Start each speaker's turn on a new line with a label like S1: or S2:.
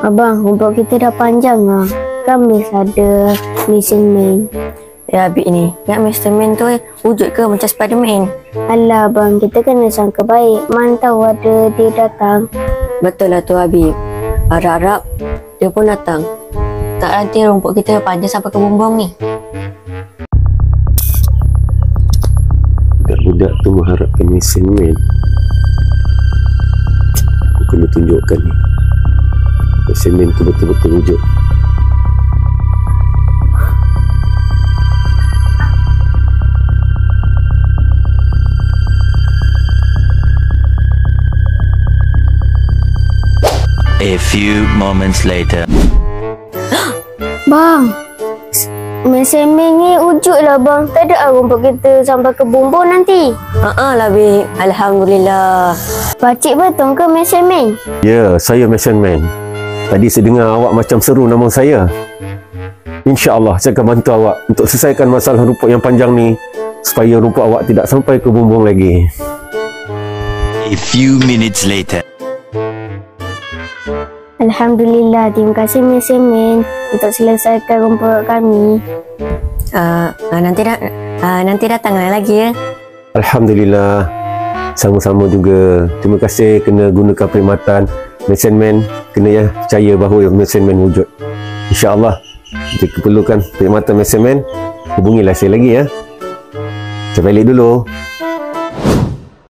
S1: Abang, rumput kita dah panjang lah. Kan mesti ada Mr. Man.
S2: Ya, Abik ni. Yang Mr. Man tu wujud ke macam Spiderman?
S1: Alah abang, kita kena sangka baik. Mana tahu ada dia datang.
S2: Betul lah tu, Abik. Harap-harap dia pun datang. Tak nanti rumput kita panjang sampai ke bumbung ni.
S3: Budak tu mengharapkan Mr. Man. Aku kena tunjukkan ni. Mr. Man tu betul-betul wujud.
S4: A few moments later.
S1: Bang, Mr. Man ni wujud lah bang. Tak ada rumput kita sampai ke bumbung nanti.
S2: Lah, Abik. Alhamdulillah.
S1: Pakcik betul ke Mr. Man?
S3: Ya, saya Mr. Man. Tadi saya dengar awak macam seru nama saya. InsyaAllah saya akan bantu awak untuk selesaikan masalah rumput yang panjang ni, supaya rumput awak tidak sampai ke bumbung lagi.
S4: A few minutes later.
S1: Alhamdulillah, terima kasih Mr. Man untuk selesaikan rumput kami.
S2: Nanti datang lagi ya.
S3: Alhamdulillah. Sama-sama juga. Terima kasih kena gunakan perkhidmatan Mr. Man. Kena ya percaya bahawa Mr. Man wujud. InsyaAllah jika perlukan perkhidmatan Mr. Man, hubungilah saya lagi ya. Saya balik dulu.